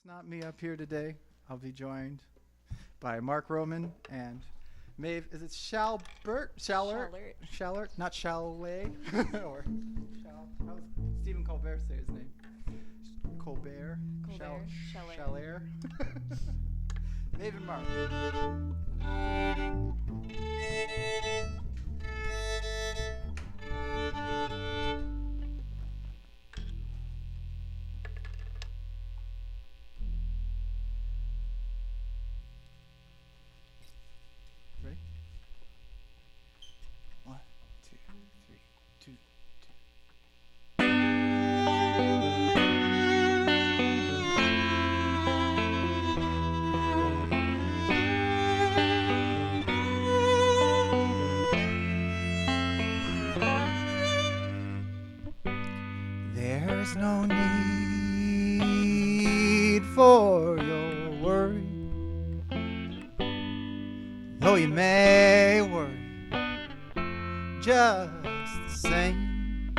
It's not me up here today. I'll be joined by Mark Roman and Maeve. Is it Shalbert? Shallert? Not Chalet? Or how does Stephen Colbert say his name? Colbert? Chaler? Maeve and Mark. Ready? 1, 2, 3, 2, 2. There's no need for your worry, though you may worry just the same.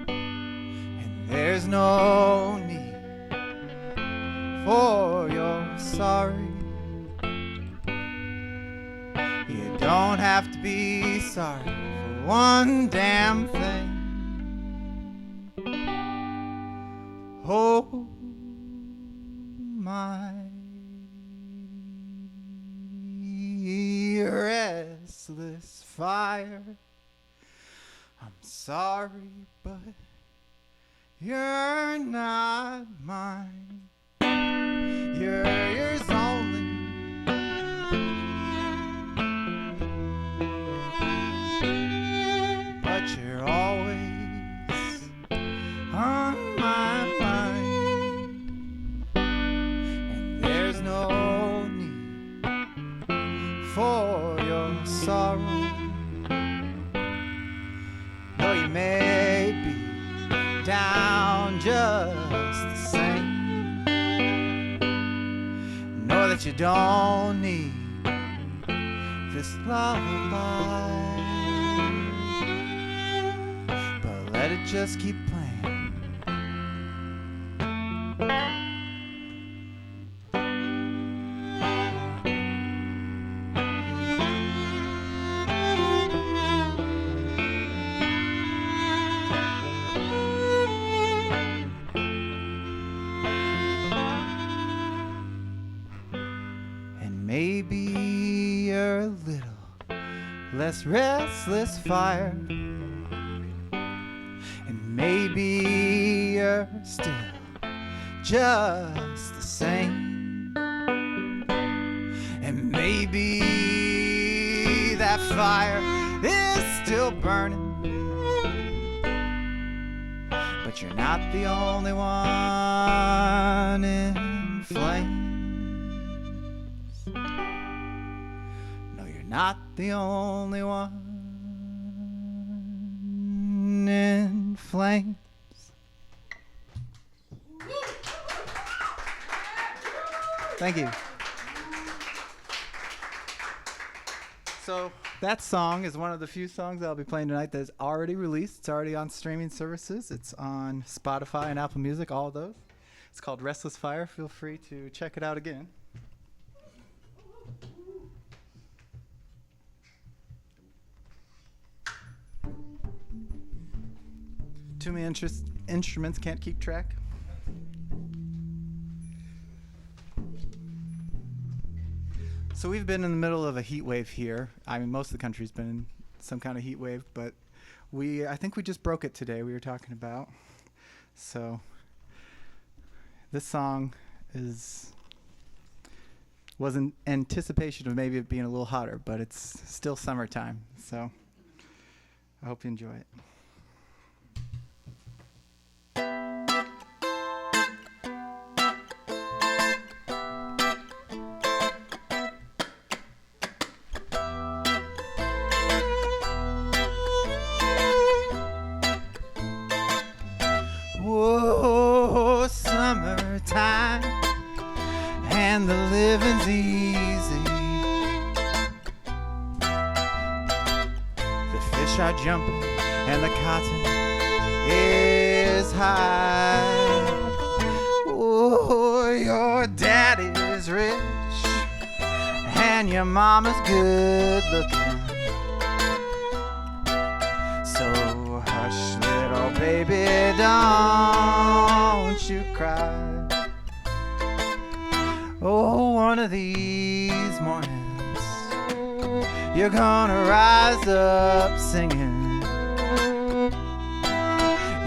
And there's no need for your sorry. You don't have to be sorry for one damn thing. Oh, my restless fire, I'm sorry, but you're not mine. You're yours only. But you're always on my mind. And there's no need for your sorrow, though you may be down just the same. Know that you don't need this lullaby, but let it just keep playing. Maybe you're a little less restless fire, and maybe you're still just the same, and maybe that fire is still burning, but you're not the only one in flames. Not the only one in flames. Thank you. So that song is one of the few songs I'll be playing tonight that's already released. It's already on streaming services. It's on Spotify and Apple Music, all of those. It's called Restless Fire. Feel free to check it out again. Too many instruments, can't keep track. So we've been in the middle of a heat wave here. I mean, most of the country's been in some kind of heat wave, but I think we just broke it today. We were talking about. So this song was in anticipation of maybe it being a little hotter, but it's still summertime. So I hope you enjoy it. Summertime, and the living's easy. The fish are jumping, and the cotton is high. Oh, you're daddy's rich and your mama's good looking. So hush, little baby, don't you cry. Oh, one of these mornings you're gonna rise up singing.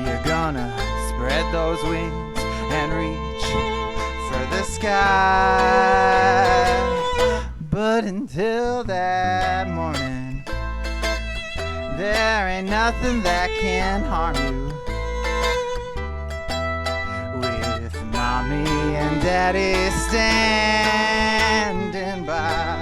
You're gonna spread those wings and reach for the sky. But until that morning, there ain't nothing that can harm you. With mommy and daddy standing by.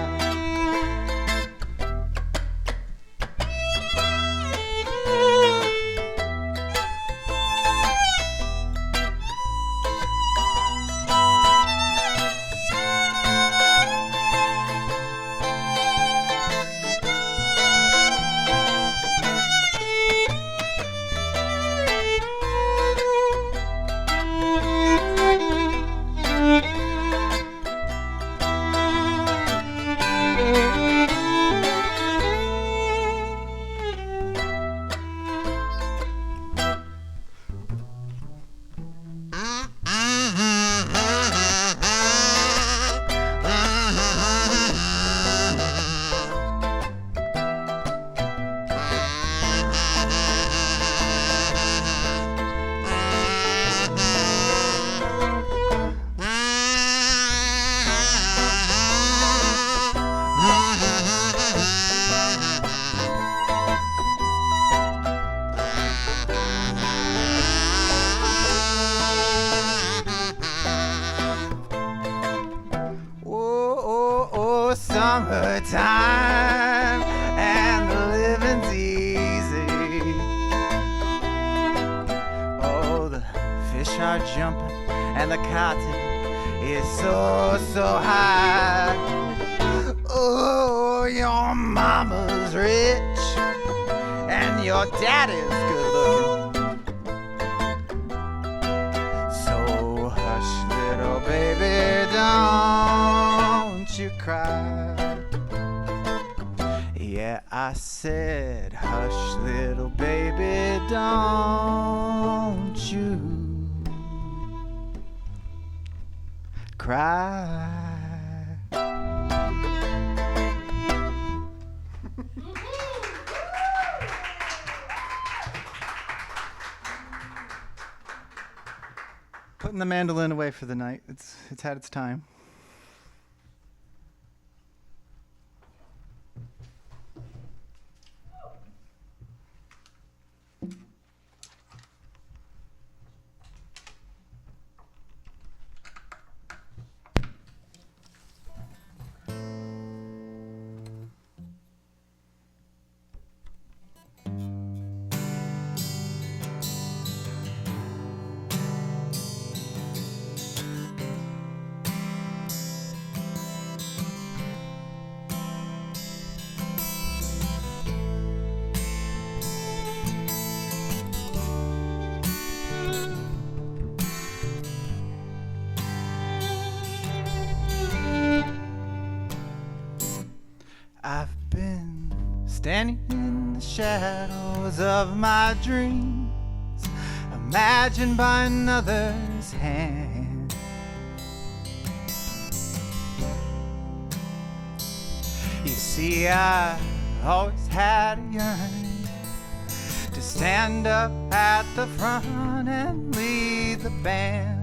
Summertime and the living's easy. Oh, the fish are jumping and the cotton is so high. Oh, your mama's rich and your daddy's good looking. So hush, little baby, don't you cry. Yeah, I said, hush, little baby, don't you cry. Putting the mandolin away for the night. It's had its time. I've been standing in the shadows of my dreams, imagined by another's hand. You see, I always had a yearning to stand up at the front and lead the band.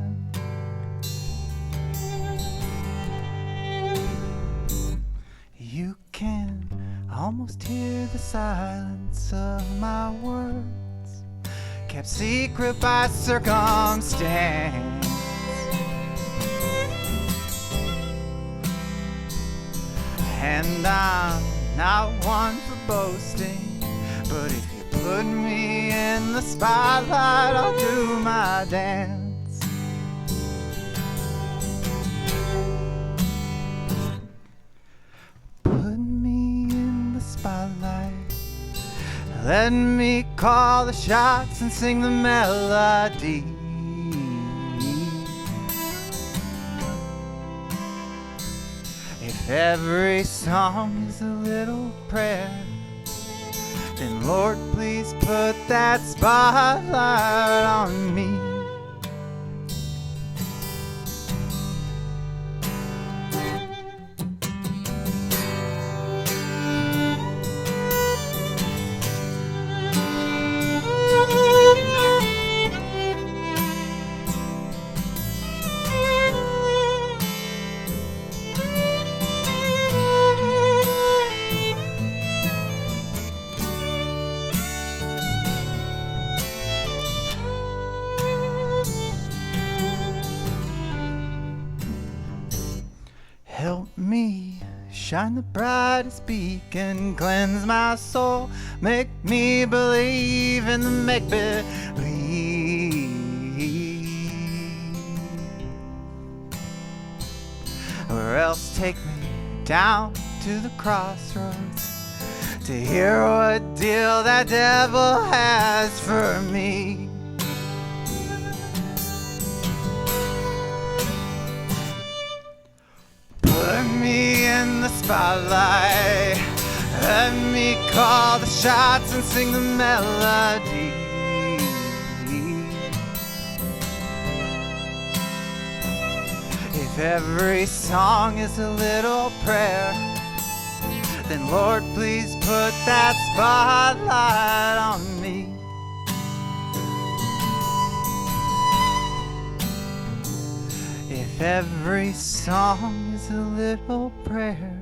You can almost hear the silence of my words, kept secret by circumstance. And I'm not one for boasting, but if you put me in the spotlight, I'll do my dance. Let me call the shots and sing the melody. If every song is a little prayer, then Lord, please put that spotlight on me. Help me shine the brightest beacon, cleanse my soul, make me believe in the make-believe. Or else take me down to the crossroads to hear what deal that devil has for me. Put me in the spotlight, let me call the shots and sing the melody. If every song is a little prayer, then Lord, please put that spotlight on me. If every song is a little prayer,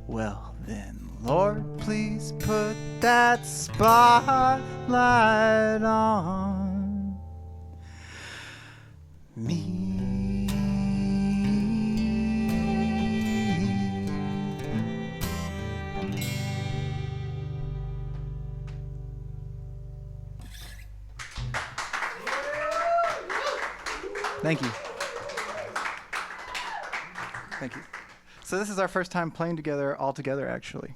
well then, Lord, please put that spotlight on me. Thank you. Thank you. So this is our first time playing together, all together, actually.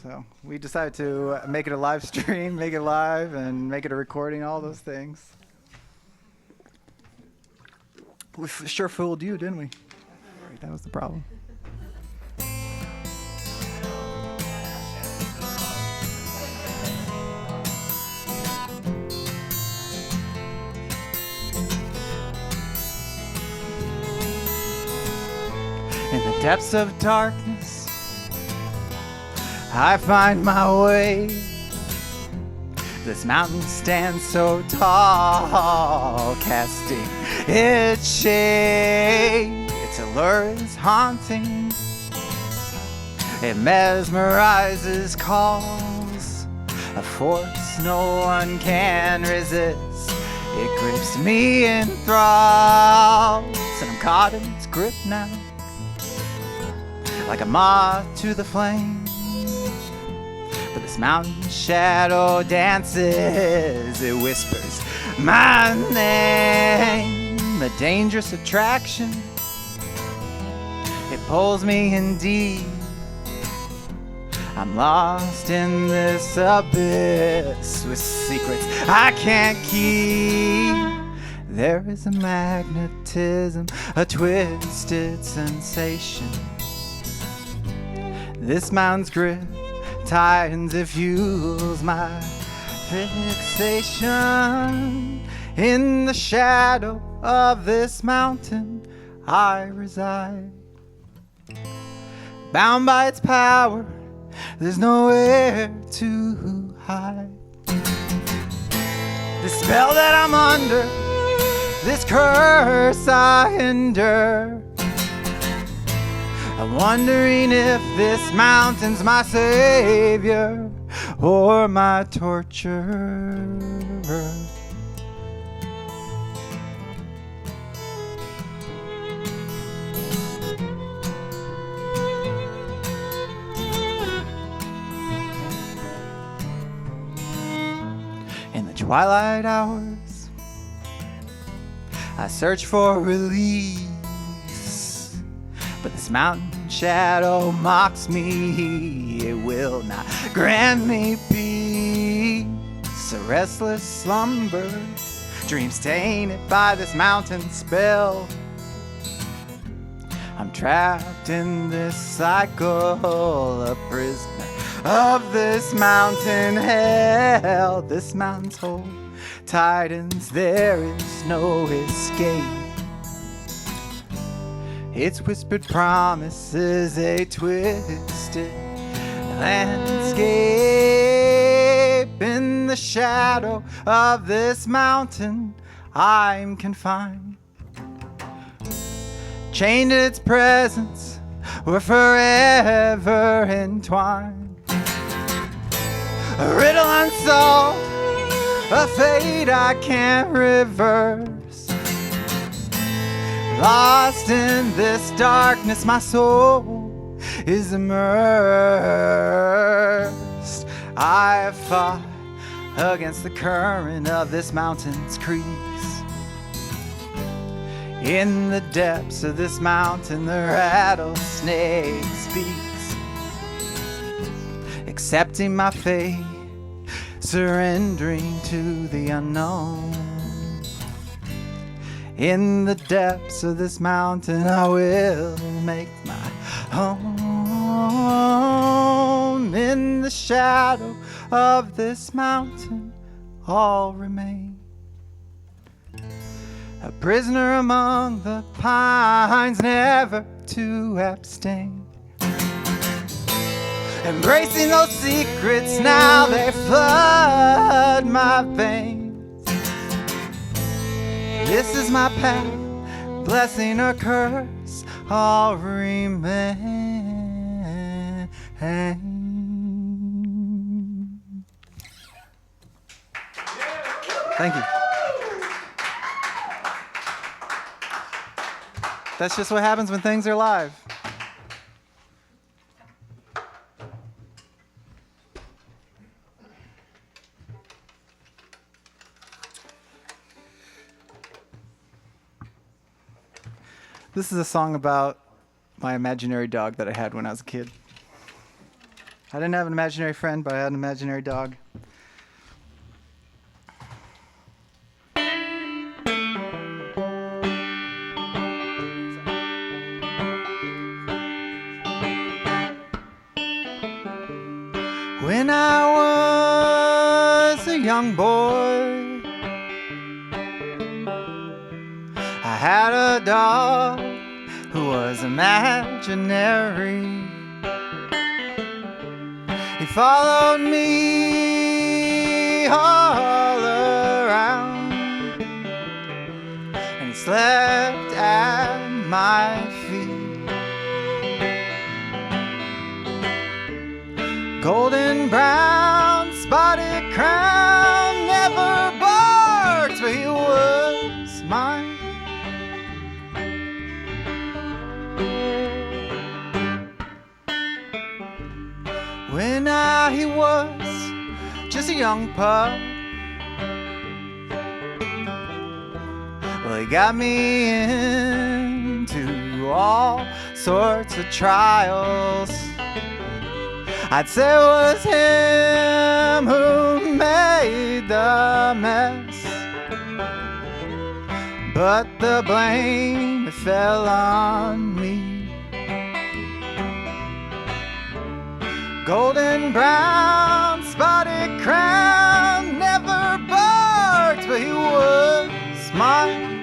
So we decided to make it a live stream, make it live, and make it a recording, all those things. We sure fooled you, didn't we? That was the problem. In the depths of darkness, I find my way. This mountain stands so tall, casting its shade. Its allure is haunting, it mesmerizes, calls a force no one can resist. It grips me in thralls, and I'm caught in its grip now, like a moth to the flame. But this mountain shadow dances, it whispers my name, a dangerous attraction. It pulls me in deep, I'm lost in this abyss with secrets I can't keep. There is a magnetism, a twisted sensation. This mountain's grip tightens, it fuels my fixation. In the shadow of this mountain I reside, bound by its power, there's nowhere to hide. The spell that I'm under, this curse I endure, I'm wondering if this mountain's my savior or my torturer. In the twilight hours, I search for release, but this mountain shadow mocks me. It will not grant me peace. A restless slumber, dreams tainted by this mountain spell. I'm trapped in this cycle, a prisoner of this mountain hell. This mountain's hold tightens, there is no escape. Its whispered promises, a twisted landscape. In the shadow of this mountain, I'm confined. Chained to its presence, we're forever entwined. A riddle unsolved, a fate I can't reverse. Lost in this darkness, my soul is immersed. I have fought against the current of this mountain's crease. In the depths of this mountain, the rattlesnake speaks, accepting my fate, surrendering to the unknown. In the depths of this mountain, I will make my home. In the shadow of this mountain, I'll remain a prisoner among the pines, never to abstain. Embracing those secrets, now they flood my veins. This is my path, blessing or curse, I'll remain. Thank you. That's just what happens when things are live. This is a song about my imaginary dog that I had when I was a kid. I didn't have an imaginary friend, but I had an imaginary dog. When I was a young boy, I had a dog who was imaginary. He followed me all around, and he slept at my feet. Golden brown, spotted crown, never barked, but he was mine. When he was just a young pup, well, he got me into all sorts of trials. I'd say it was him who made the mess, but the blame fell on me. Golden brown, spotted crown, never barked, but he was mine.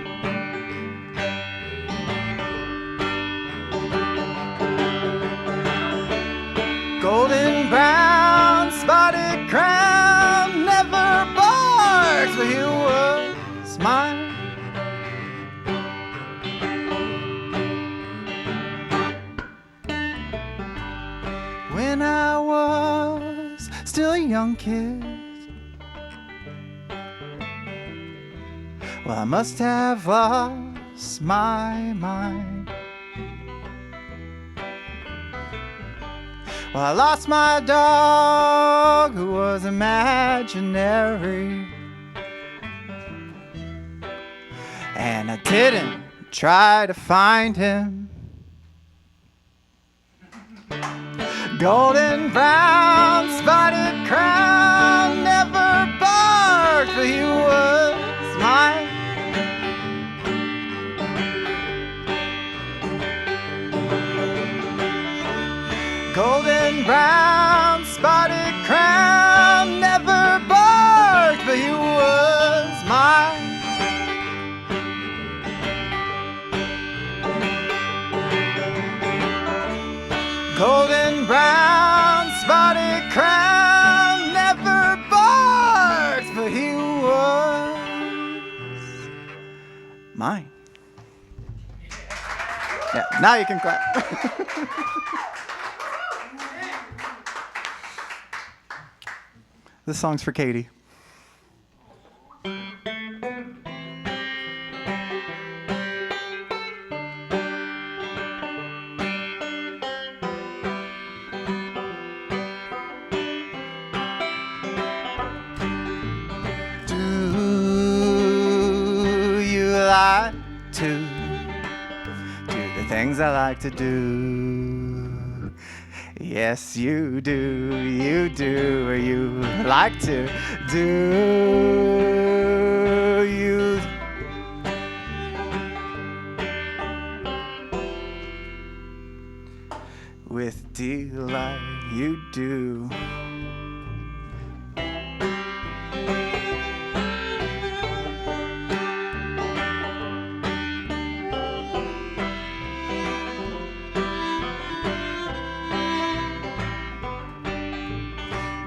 Golden brown, spotted crown, never barked, but he was mine. When I was still a young kid, well, I must have lost my mind. Well, I lost my dog who was imaginary, and I didn't try to find him. Golden brown, spotted crown, never barked, but he was mine. Golden brown, spotted crown, never barked, but he was mine. Golden brown, spotted crown, never barked, but he was mine. Yeah, now you can clap. This song's for Katie. To do the things I like to do. Yes, you do, or you like to do. You with delight, you do.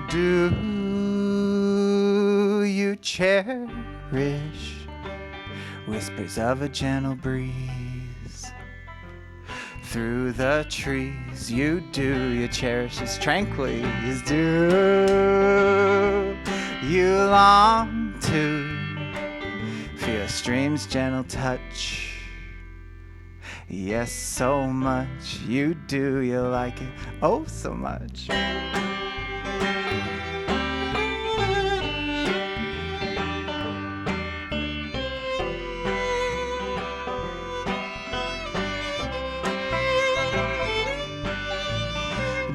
Do you cherish whispers of a gentle breeze through the trees? You do, you cherish its tranquillities. Do you long to feel a stream's gentle touch? Yes, so much. You do, you like it, oh so much.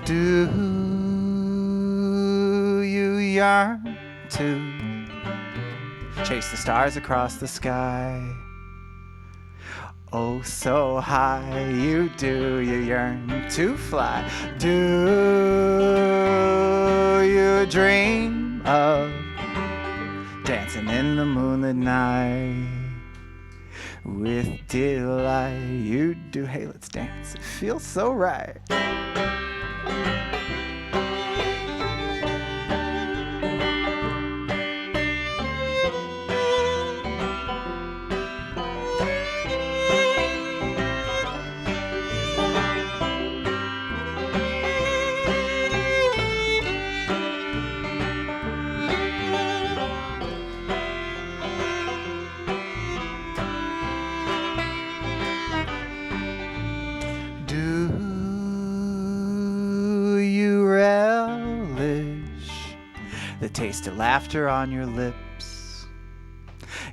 Do you yearn to chase the stars across the sky? Oh, so high, you do, you yearn to fly. Do you dream of dancing in the moonlit night? With delight, you do. Hey, let's dance, it feels so right. The taste of laughter on your lips,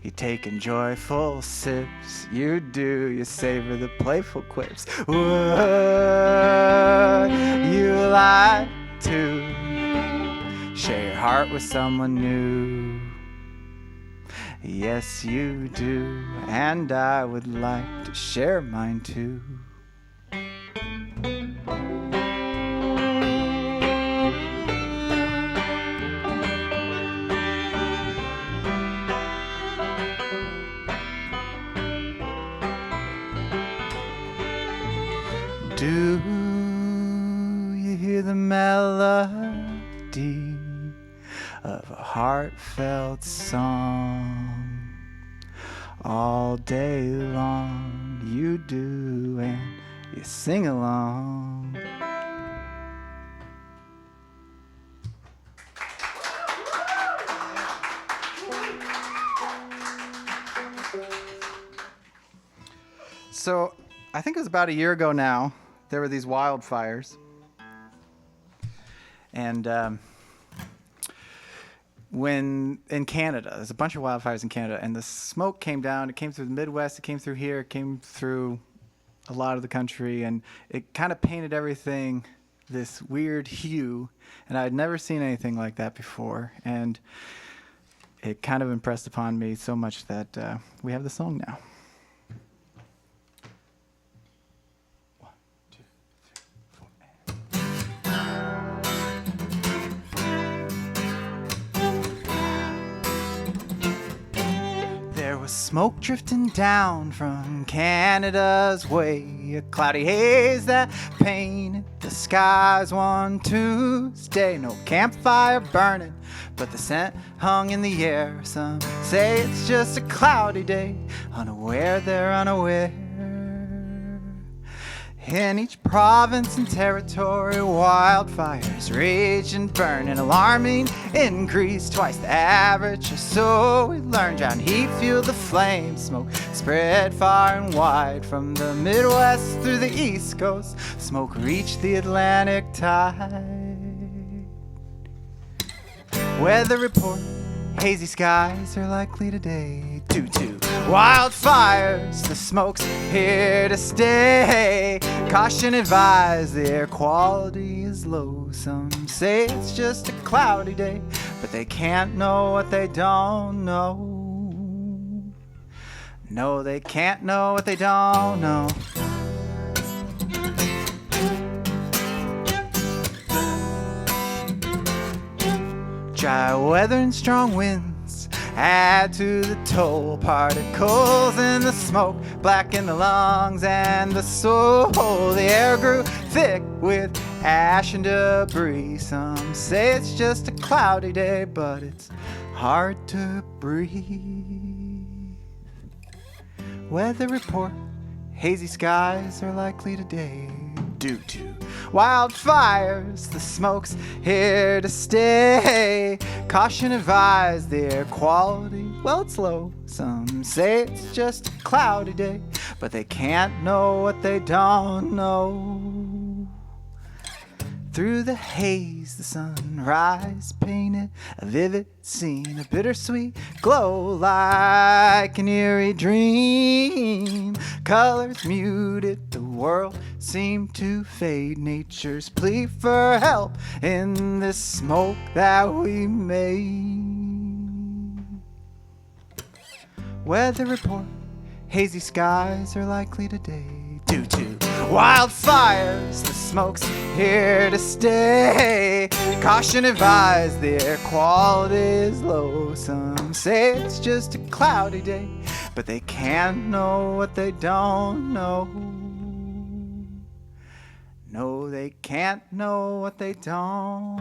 you taking joyful sips. You do, you savor the playful quips. Would you like to share your heart with someone new? Yes, you do, and I would like to share mine too. Do you hear the melody of a heartfelt song all day long? You do, and you sing along. So, I think it was about a year ago now. There were these wildfires, and when in Canada, there's a bunch of wildfires in Canada, and the smoke came down. It came through the Midwest, it came through here, it came through a lot of the country, and it kind of painted everything this weird hue, and I had never seen anything like that before, and it kind of impressed upon me so much that we have the song now. was smoke drifting down from Canada's way, a cloudy haze that painted the skies one Tuesday. No campfire burning, but the scent hung in the air. Some say it's just a cloudy day, unaware they're unaware. In each province and territory, wildfires rage and burn, an alarming increase, twice the average, or so we learned. Drown heat, fuel the flame, smoke spread far and wide, from the Midwest through the East Coast, smoke reached the Atlantic tide. Weather report, hazy skies are likely today due to wildfires. The smoke's here to stay. Caution advised, the air quality is low. Some say it's just a cloudy day, but they can't know what they don't know. No, they can't know what they don't know. Dry weather and strong winds add to the toll. Particles in the smoke blacken the lungs and the soul. The air grew thick with ash and debris. Some say it's just a cloudy day, but it's hard to breathe. Weather report, hazy skies are likely today due to wildfires. The smoke's here to stay. Caution advised, the air quality, well, it's low. Some say it's just a cloudy day, but they can't know what they don't know. Through the haze, the sunrise painted a vivid scene, a bittersweet glow like an eerie dream. Colors muted, the world seemed to fade. Nature's plea for help in this smoke that we made. Weather report, hazy skies are likely today due to wildfires. The smoke's here to stay. Caution advised, the air quality is low. Some say it's just a cloudy day, but they can't know what they don't know. No, they can't know what they don't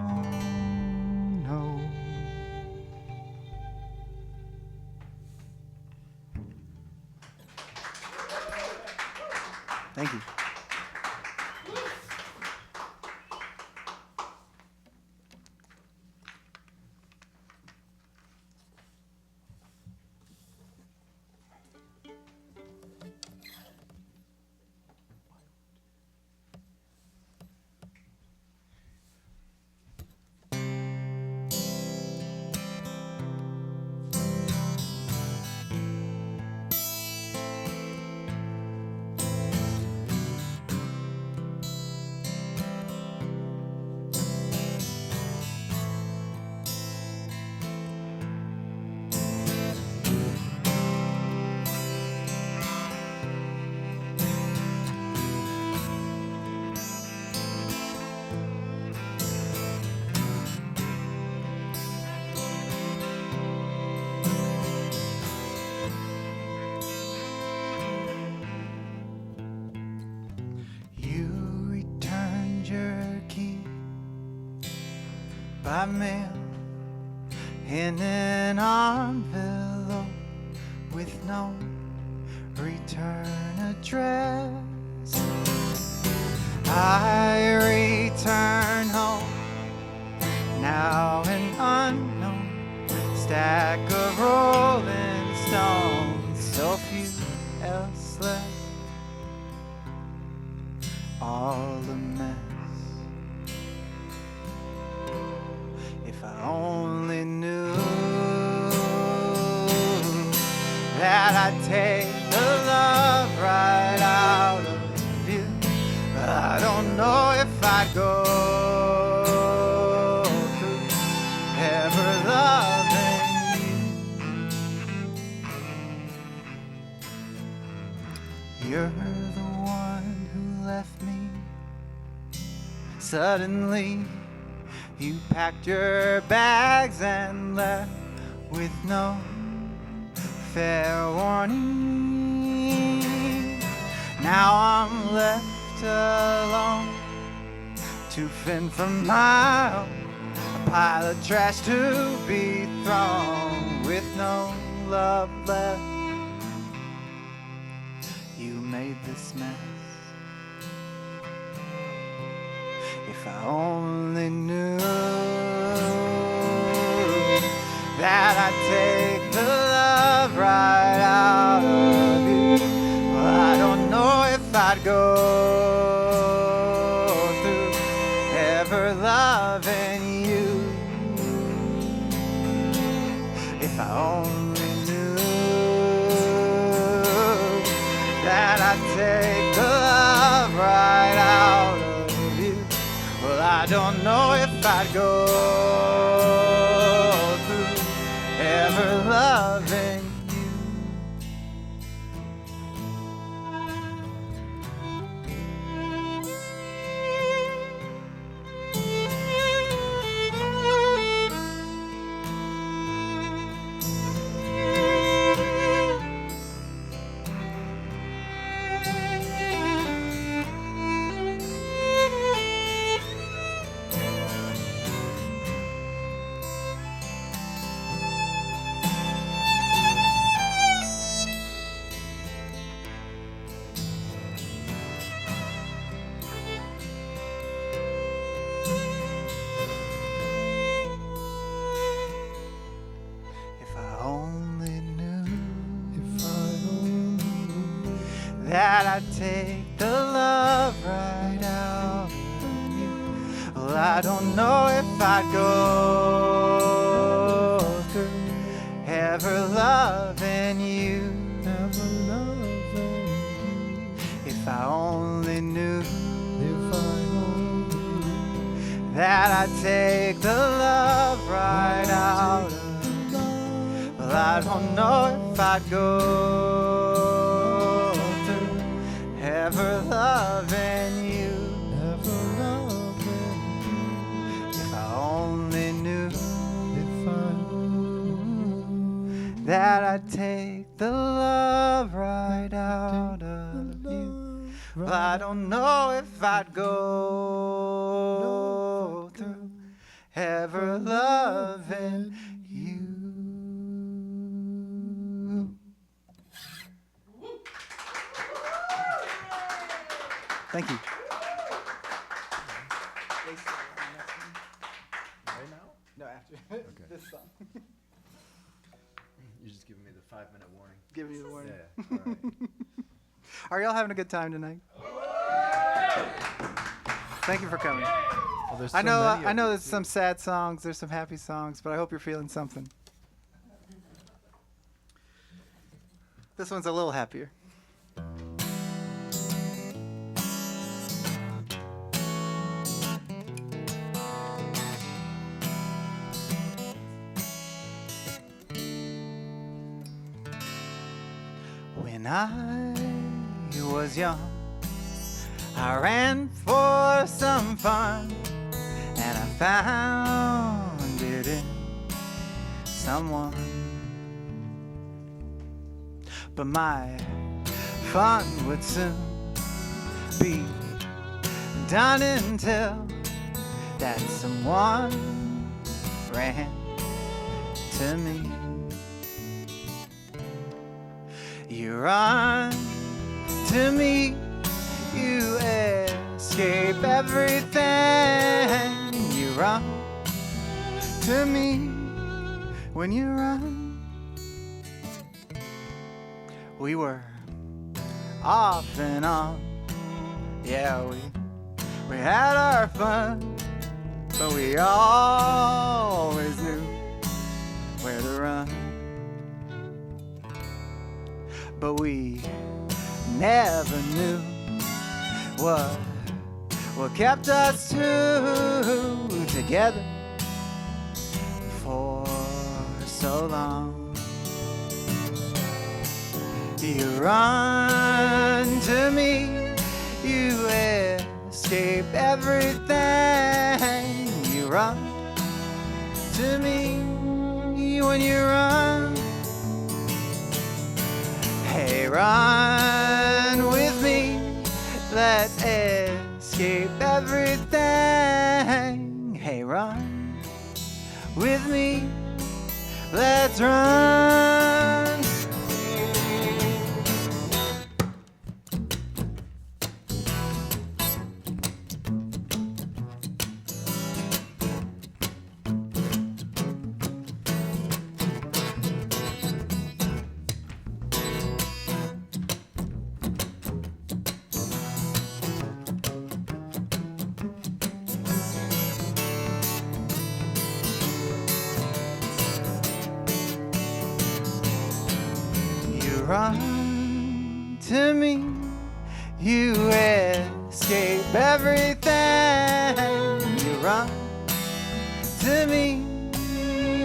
know. Thank you. By mail in an envelope with no return address. I return home, now an unknown stack of rolling stones, so few else left, all a mess. If I only knew that I'd take the love right out of you, but I don't know if I'd go through ever loving you. You're the one who left me suddenly. You packed your bags and left with no fair warning. Now I'm left alone to fend for miles, a pile of trash to be thrown with no love left. You made this mess. If I only knew that I'd take the love right out of you. Well, I don't know if I'd go through ever loving you. If I only knew that I'd take the love right out of you. Well, I don't know if I'd go through ever loving you. That I'd take the love right out of you. Well, I don't know if I'd go through ever loving you. Ever loving you. If I only knew, that I'd take the love right out of you. Well, I don't know if I'd go ever loving you, ever loving you. If I only knew, that I'd take the love right out of you. Well, I don't know if I'd go through ever loving you. Thank you. Right now? No, after this song. You're just giving me the 5-minute warning. Giving you the warning. Yeah, all right. Are y'all having a good time tonight? Thank you for coming. Well, there's so I know many of you, there's too. some sad songs, there's some happy songs, but I hope you're feeling something. This one's a little happier. When I was young, I ran for some fun, and I found it in someone. But my fun would soon be done until that someone ran to me. You run to me, you escape everything. You run to me when you run. We were off and on, yeah, we had our fun, but we always knew where to run. But we never knew what kept us two together for so long. You run to me, you escape everything. You run to me when you run. run to me. You escape everything. You run to me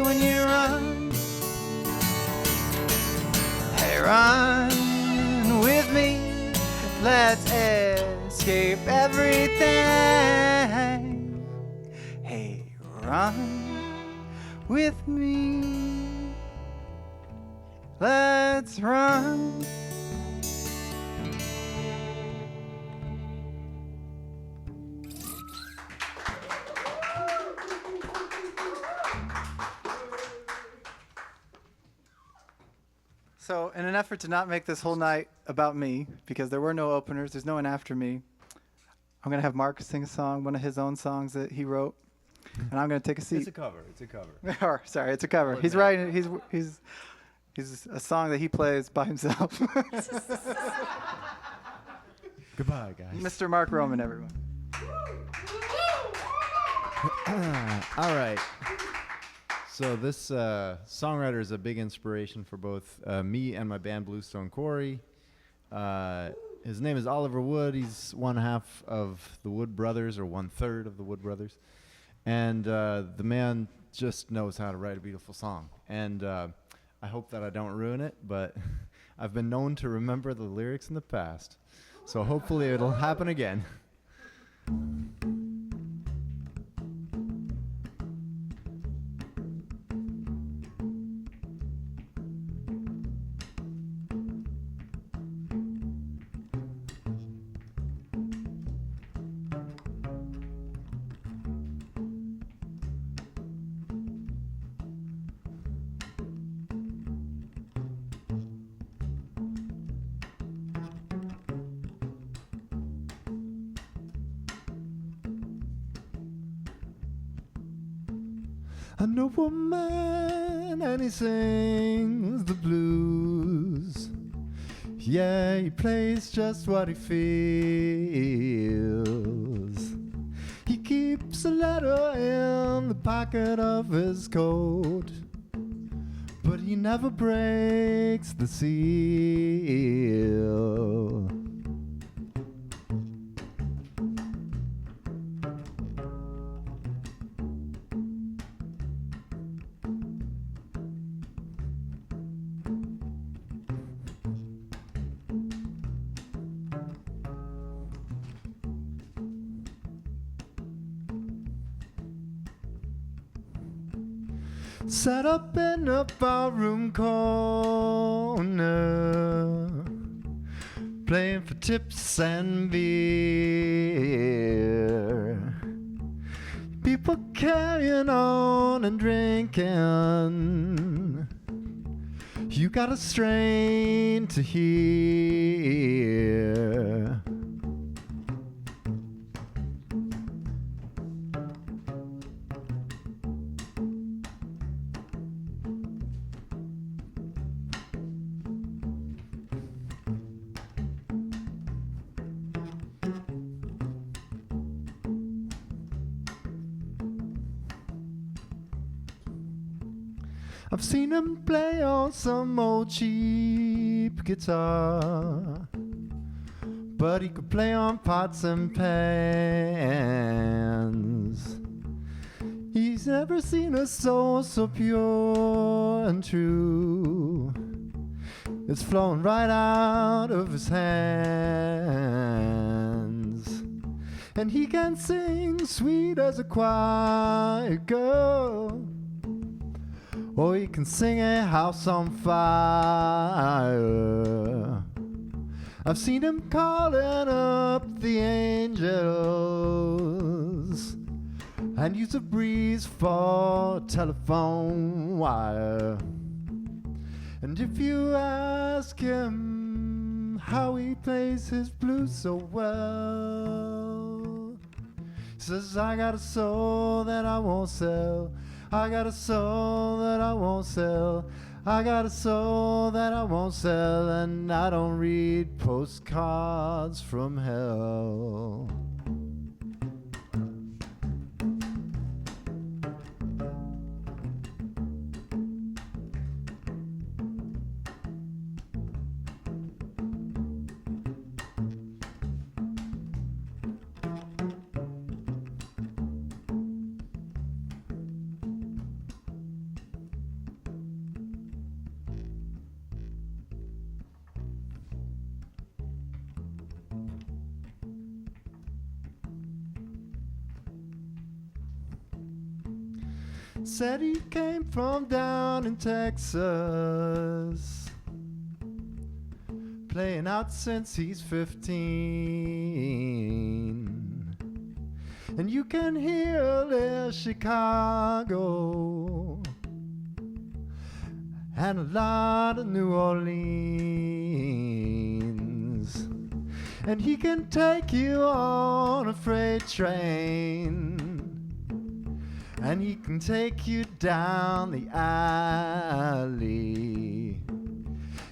when you run. Hey, run with me. Let's escape everything. Hey, run with me. Let's run. So, in an effort to not make this whole night about me, because there were no openers, there's no one after me, I'm going to have Mark sing a song, one of his own songs that he wrote, and I'm going to take a seat. It's a cover. It's a cover. Or, sorry, it's a cover. He's writing. He's a song that he plays by himself. Goodbye, guys. Mr. Mark Roman, everyone. All right. So this songwriter is a big inspiration for both me and my band Bluestone Quarry. His name is Oliver Wood. He's one half of the Wood Brothers, or 1/3 of the Wood Brothers. And the man just knows how to write a beautiful song. And I hope that I don't ruin it, but I've been known to remember the lyrics in the past. So hopefully it'll happen again. I know a man and he sings the blues. Yeah, he plays just what he feels. He keeps a letter in the pocket of his coat, but he never breaks the seal. Sat up in a barroom corner, playing for tips and beer. People carrying on and drinking. You got a strain to hear. I've seen him play on some old cheap guitar, but he could play on pots and pans. He's never seen a soul so pure and true. It's flowing right out of his hands. And he can sing sweet as a quiet girl, or he can sing a house on fire. I've seen him calling up the angels and use a breeze for a telephone wire. And if you ask him how he plays his blues so well, he says, I got a soul that I won't sell. I got a soul that I won't sell. I got a soul that I won't sell, and I don't read postcards from hell. Said he came from down in Texas, playing out since he's 15. And you can hear a little Chicago and a lot of New Orleans. And he can take you on a freight train, and he can take you down the alley,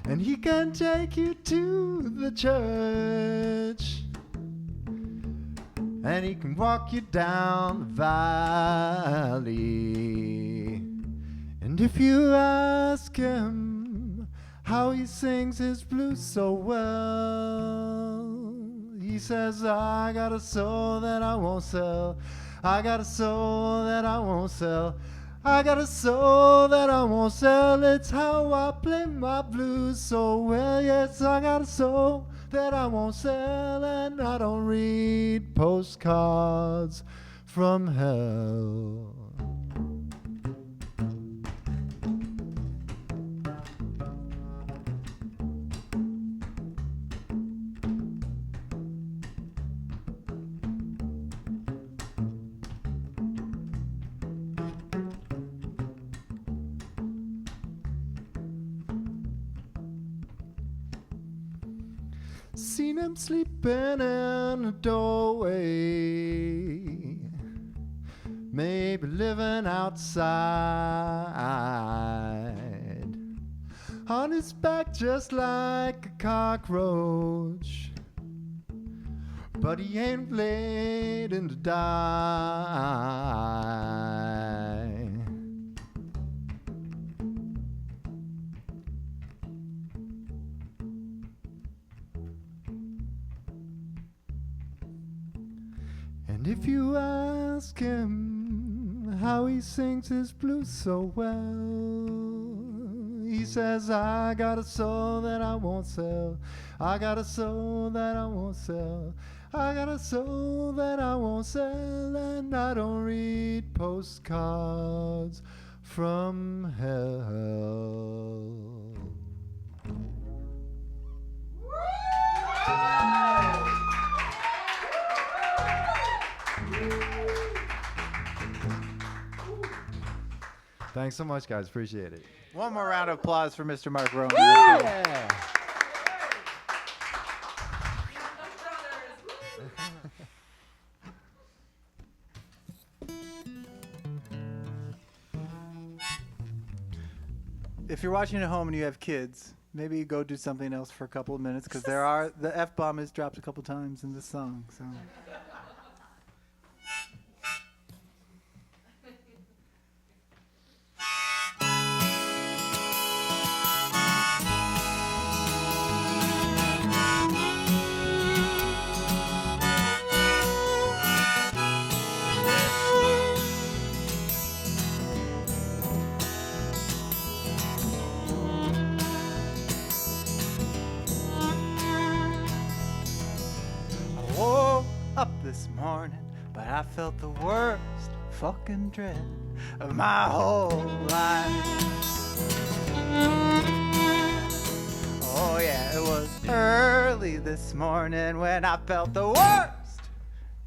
and he can take you to the church, and he can walk you down the valley. And if you ask him how he sings his blues so well, he says, I got a soul that I won't sell. I got a soul that I won't sell. I got a soul that I won't sell. It's how I play my blues so well. Yes, I got a soul that I won't sell, and I don't read postcards from hell. Seen him sleeping in a doorway, maybe living outside, on his back just like a cockroach, but he ain't waiting to die. And if you ask him how he sings his blues so well, he says, I got a soul that I won't sell. I got a soul that I won't sell. I got a soul that I won't sell, and I don't read postcards from hell. Thanks so much, guys. Appreciate it. One more round of applause for Mr. Mark Roman. Yeah. If you're watching at home and you have kids, maybe go do something else for a couple of minutes, because the F-bomb is dropped a couple times in this song. So. Up this morning, but I felt the worst fucking dread of my whole life. Oh yeah, it was early this morning when I felt the worst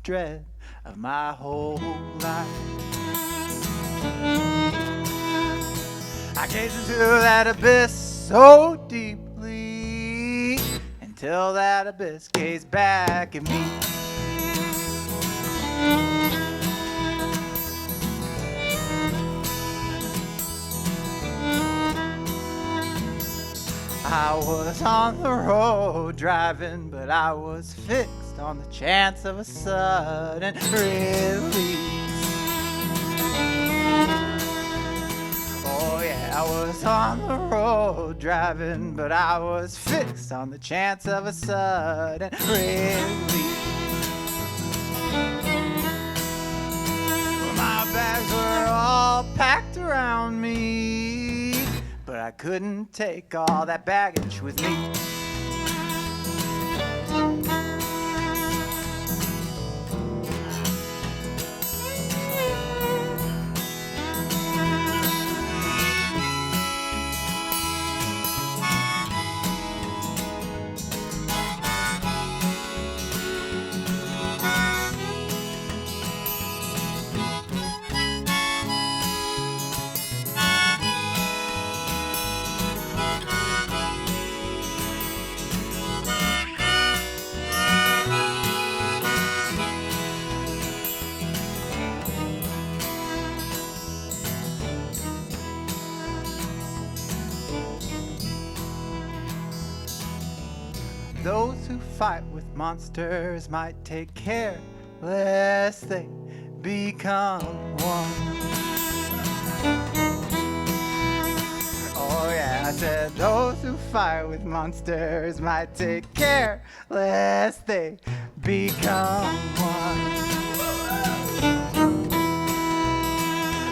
dread of my whole life. I gazed into that abyss so deeply until that abyss gazed back at me. I was on the road driving, but I was fixed on the chance of a sudden release. Oh yeah, I was on the road driving, but I was fixed on the chance of a sudden release. My bags were all packed around me, but I couldn't take all that baggage with me. those who fight with monsters might take care lest they become one. Oh yeah, I said those who fight with monsters might take care lest they become one.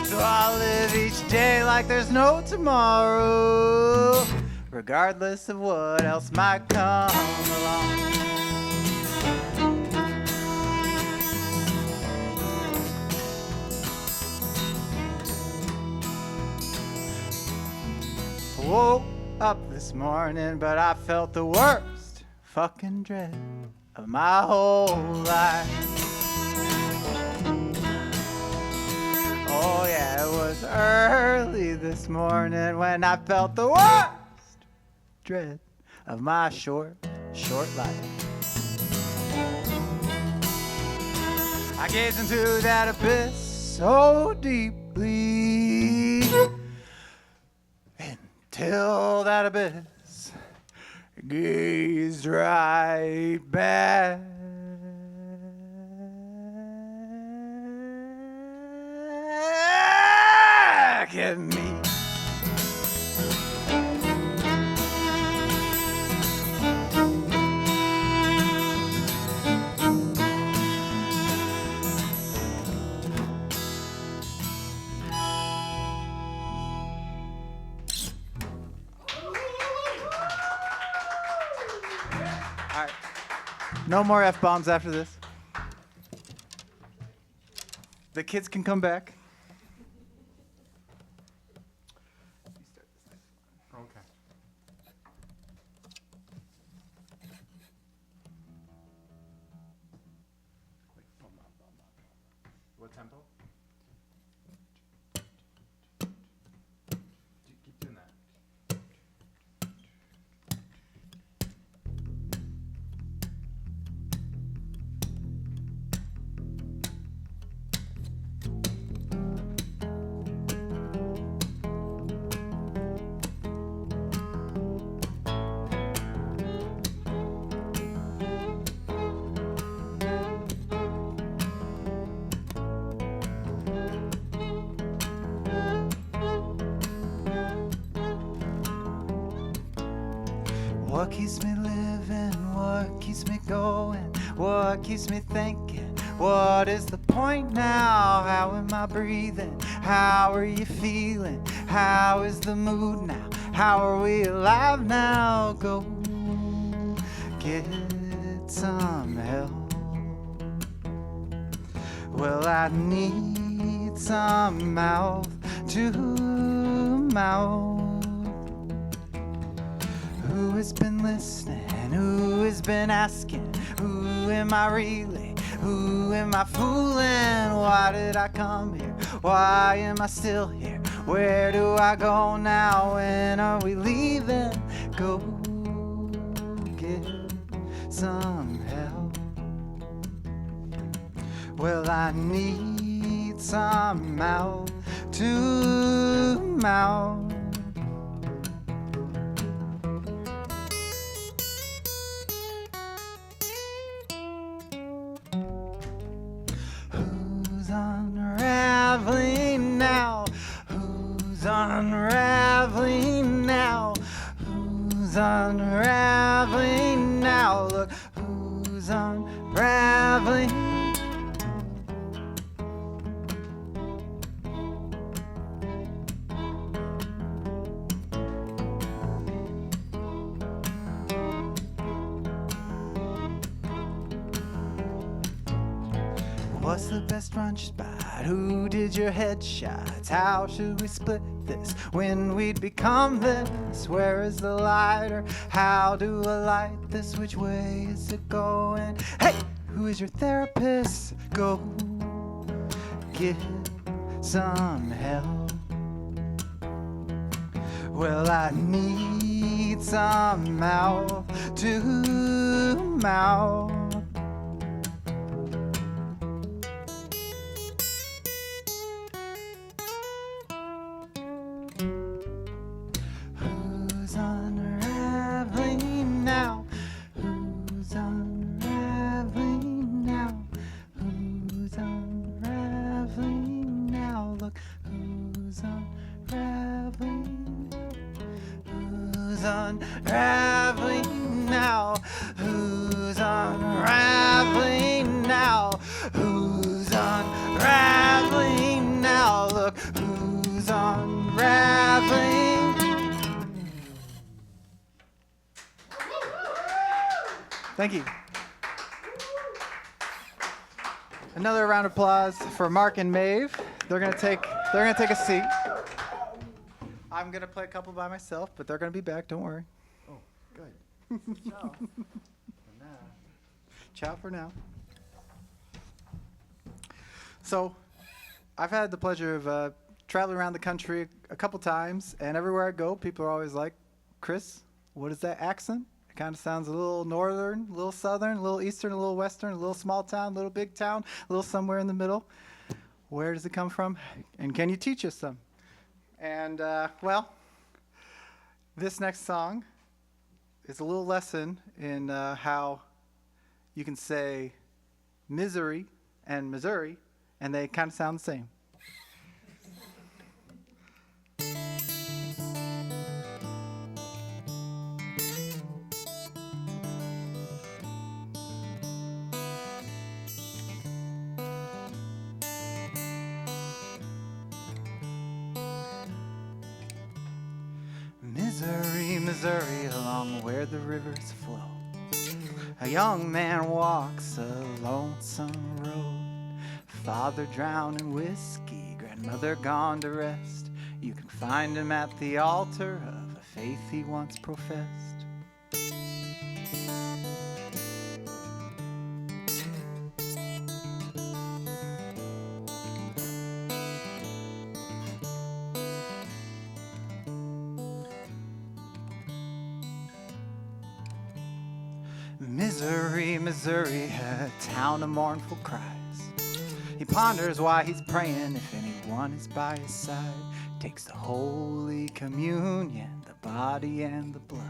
So I'll live each day like there's no tomorrow, regardless of what else might come along. Woke up this morning, but I felt the worst fucking dread of my whole life. Oh yeah, it was early this morning when I felt the worst dread of my short life. I gazed into that abyss so deeply until that abyss gazed right back at me. All right. No more F-bombs after this. The kids can come back. Okay. What tempo? Keep doing that. What keeps me living? What keeps me going? What keeps me thinking? What is the point now? How am I breathing? How are you feeling? How is the mood now? How are we alive now? Go get some help. Well, I need some mouth to mouth. Who has been listening? Who has been asking? Who am I really? Who am I fooling? Why did I come here? Why am I still here? Where do I go now? When are we leaving? Go get some help. Well, I need some mouth to mouth. Who's unraveling now? Who's unraveling now? Who's unraveling now? Look, who's unraveling? What's the best brunch spot? Who did your headshots? How should we split this? When we'd become this? Where is the lighter? How do I light this? Which way is it going? Hey, who is your therapist? Go get some help. Well, I need some mouth to mouth. Who's unraveling now? Who look who's unraveling. Who's unraveling now? Who's unraveling now? Who's unraveling now? Look who's unraveling. Thank you. Another round of applause for Mark and Maeve. They're gonna take a seat. I'm gonna play a couple by myself, but they're gonna be back. Don't worry. Oh, good. Ciao. Ciao for now. So, I've had the pleasure of traveling around the country a couple times, and everywhere I go, people are always like, "Chris, what is that accent? It kind of sounds a little northern, a little southern, a little eastern, a little western, a little small town, a little big town, a little somewhere in the middle. Where does it come from? And can you teach us some?" And, well, this next song is a little lesson in how you can say misery and Missouri, and they kind of sound the same. Missouri, Missouri, along where the rivers flow, a young man walks a lonesome road. Father drowned in whiskey, grandmother gone to rest. You can find him at the altar of a faith he once professed. Missouri, Missouri, a town of mournful cries. He ponders why he's praying if anyone is by his side. Takes the Holy Communion, the body and the blood.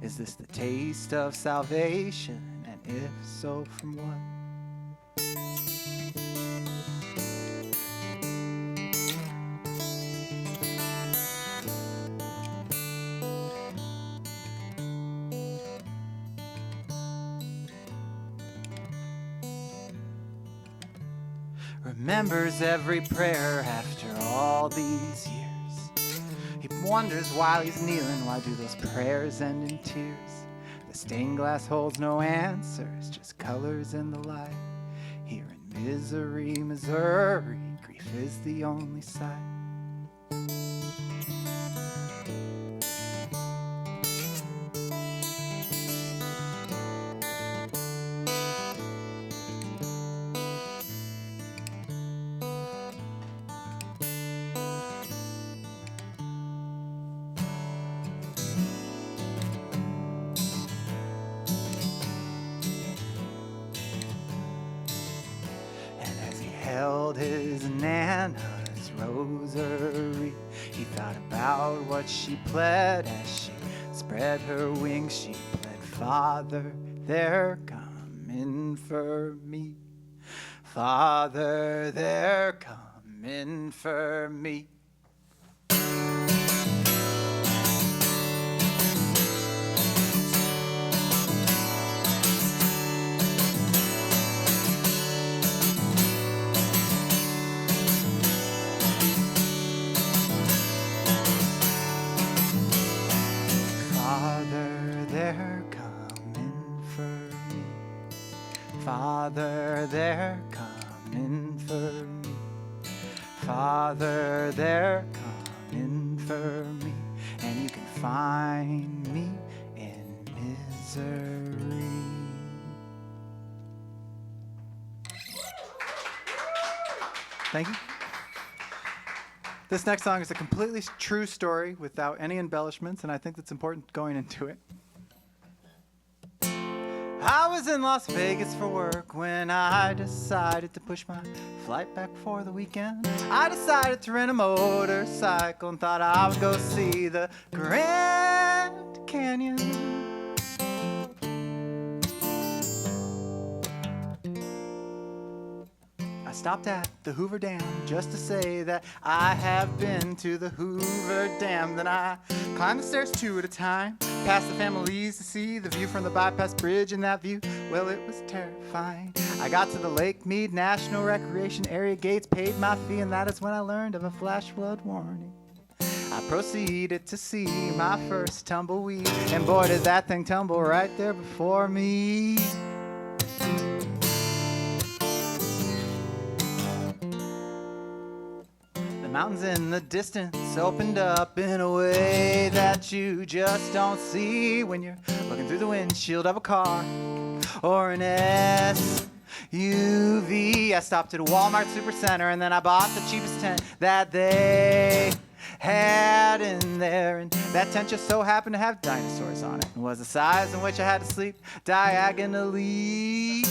Is this the taste of salvation? And if so, from what? Remembers every prayer after all these years. He wonders while he's kneeling, why do those prayers end in tears? The stained glass holds no answers, just colors in the light. Here in Misery, Missouri, grief is the only sight. Held his Nana's rosary. He thought about what she pled as she spread her wings. She pled, "Father, they're coming for me. Father, they're coming for me." Father, they're coming for me. Father, they're coming for me. And you can find me in misery. Thank you. This next song is a completely true story without any embellishments, and I think that's important going into it. I was in Las Vegas for work when I decided to push my flight back for the weekend. I decided to rent a motorcycle and thought I would go see the Grand Canyon. I stopped at the Hoover Dam just to say that I have been to the Hoover Dam. Then I climbed the stairs 2 at a time, past the families to see the view from the bypass bridge, and that view, well, it was terrifying. I got to the Lake Mead National Recreation Area gates, paid my fee, and that is when I learned of a flash flood warning. I proceeded to see my first tumbleweed, and boy, did that thing tumble right there before me. The mountains in the distance opened up in a way that you just don't see when you're looking through the windshield of a car or an SUV. I stopped at a Walmart Supercenter and then I bought the cheapest tent that they had in there, and that tent just so happened to have dinosaurs on it and was the size in which I had to sleep diagonally.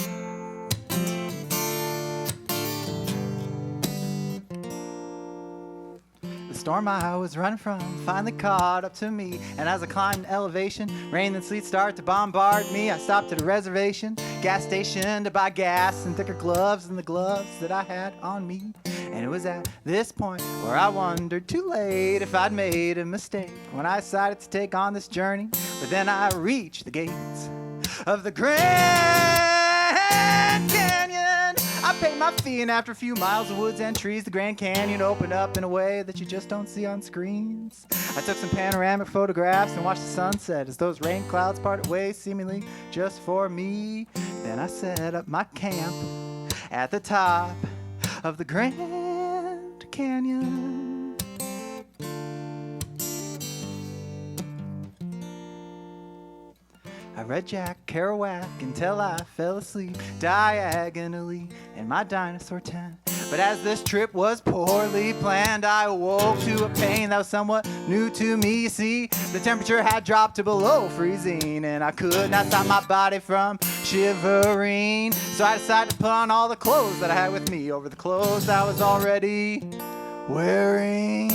The storm I was running from finally caught up to me, and as I climbed an elevation, rain and sleet started to bombard me. I stopped at a reservation gas station to buy gas and thicker gloves than the gloves that I had on me. And it was at this point where I wondered too late if I'd made a mistake when I decided to take on this journey. But then I reached the gates of the Grand Canyon. I paid my fee, and after a few miles of woods and trees, the Grand Canyon opened up in a way that you just don't see on screens. I took some panoramic photographs and watched the sunset as those rain clouds parted ways, seemingly just for me. Then I set up my camp at the top of the Grand Canyon. I read Jack Kerouac until I fell asleep diagonally in my dinosaur tent. But as this trip was poorly planned, I awoke to a pain that was somewhat new to me. You see, the temperature had dropped to below freezing, and I could not stop my body from shivering. So I decided to put on all the clothes that I had with me over the clothes I was already wearing.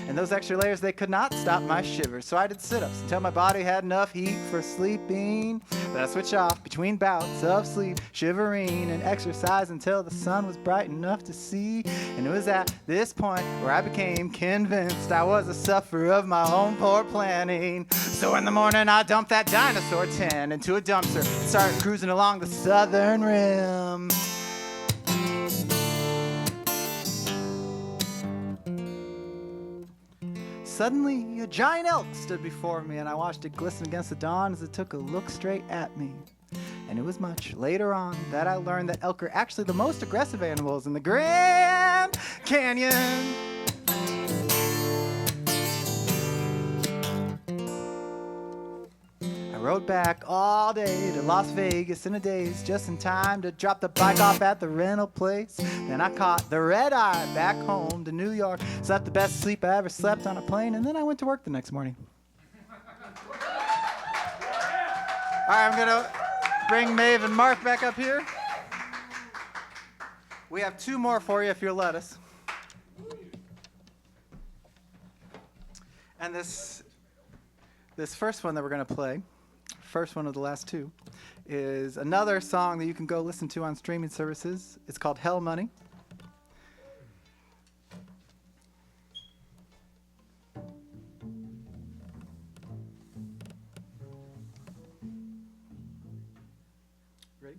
And those extra layers, they could not stop my shivers. So I did sit-ups until my body had enough heat for sleeping. Then I switched off between bouts of sleep, shivering, and exercise until the sun was bright enough to see. And it was at this point where I became convinced I was a sufferer of my own poor planning. So in the morning I dumped that dinosaur tent into a dumpster and started cruising along the southern rim. Suddenly, a giant elk stood before me, and I watched it glisten against the dawn as it took a look straight at me. And it was much later on that I learned that elk are actually the most aggressive animals in the Grand Canyon. I rode back all day to Las Vegas in a daze, just in time to drop the bike off at the rental place. Then I caught the red eye back home to New York, slept the best sleep I ever slept on a plane, and then I went to work the next morning. All right, I'm gonna bring Maeve and Mark back up here. We have 2 more for you if you'll let us. And this first one that we're gonna play, first one of the last 2, is another song that you can go listen to on streaming services. It's called Hell Money. Ready?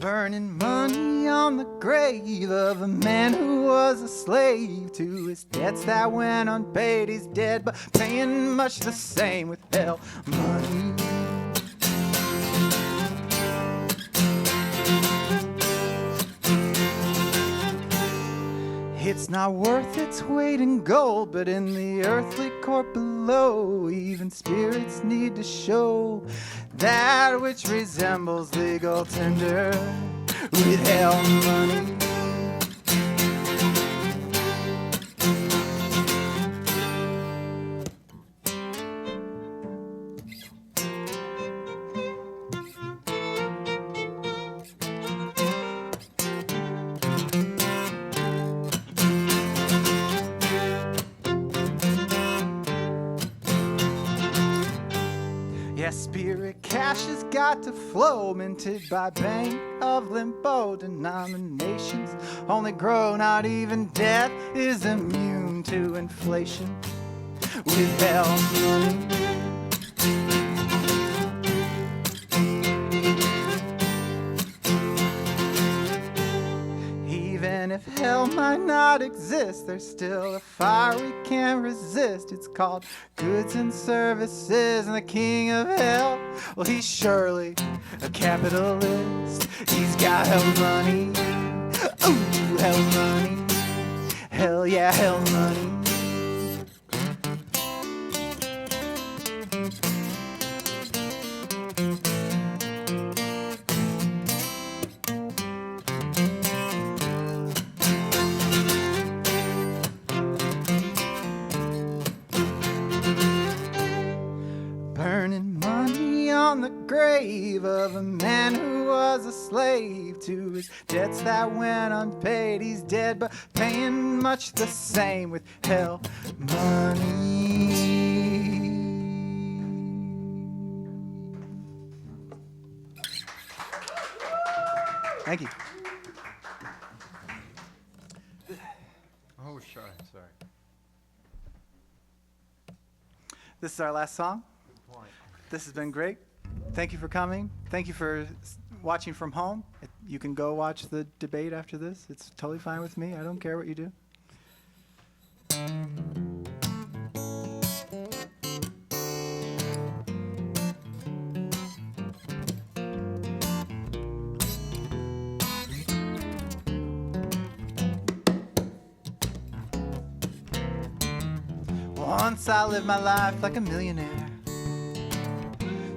Burning money on the grave of a man who was a slave to his debts that went unpaid. He's dead, but paying much the same with hell money. It's not worth its weight in gold, but in the earthly court below, even spirits need to show that which resembles legal tender with hell money. Yes, spirit cash has got to flow, minted by Bank of Limbo denominations. Only grow, not even death is immune to inflation. With hell money, even if hell might not exist, there's still a fire we can't resist. It's called goods and services, and the king of hell, well, he's surely a capitalist. He's got hell money, ooh, hell money, hell yeah, hell money. Burning money on the grave of a man who was a slave to his debts that went unpaid. He's dead, but paying much the same with hell money. Thank you. Oh, sorry. This is our last song. This has been great. Thank you for coming. Thank you for watching from home. You can go watch the debate after this. It's totally fine with me. I don't care what you do. Once I lived my life like a millionaire,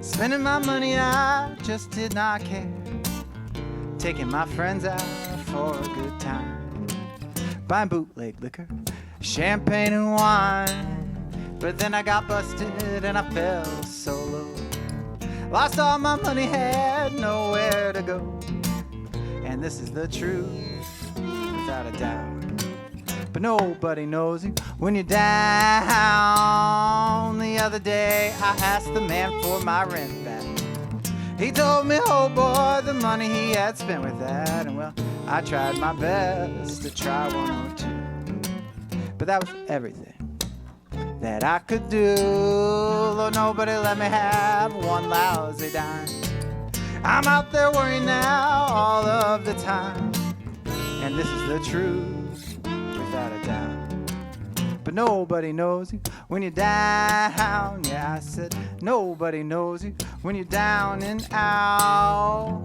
spending my money I just did not care, taking my friends out for a good time, buying bootleg liquor, champagne and wine. But then I got busted and I fell so low, lost all my money, had nowhere to go. And this is the truth, without a doubt. But nobody knows you when you're down. The other day I asked the man for my rent back. He told me, oh boy, the money he had spent with that. And well, I tried my best to try one or two, but that was everything that I could do. Lord, nobody let me have one lousy dime. I'm out there worrying now all of the time. And this is the truth, without a doubt. But nobody knows you when you're down. Yeah, I said nobody knows you when you're down and out.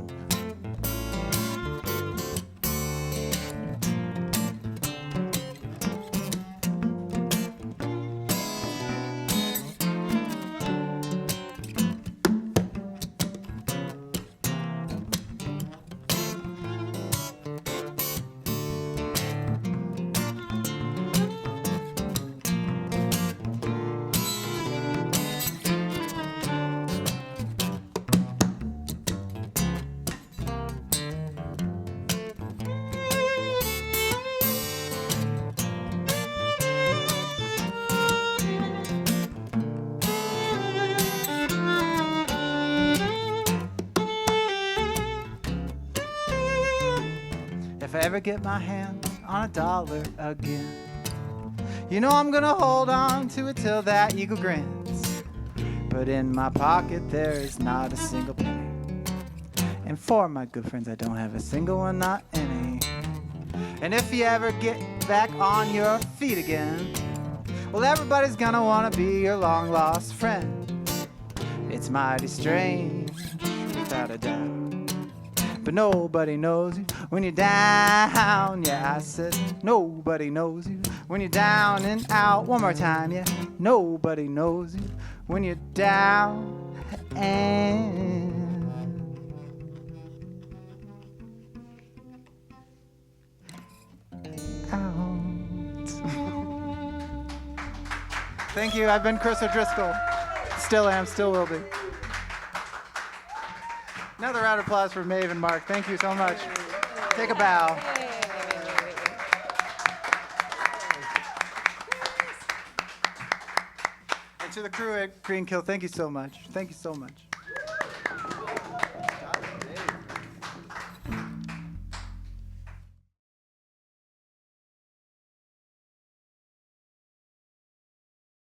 If I ever get my hands on $1 again, you know I'm gonna hold on to it till that eagle grins. But in my pocket there is not a single penny, and for my good friends I don't have a single one, not any. And if you ever get back on your feet again, well, everybody's gonna wanna be your long lost friend. It's mighty strange, without a doubt. But nobody knows you when you're down. Yeah, I said nobody knows you when you're down and out. One more time, yeah. Nobody knows you when you're down and out. Thank you. I've been Chris O'Driscoll. Still am, still will be. Another round of applause for Maeve and Mark. Thank you so much. Take a bow. And to the crew at Green Kill, thank you so much. Thank you so much.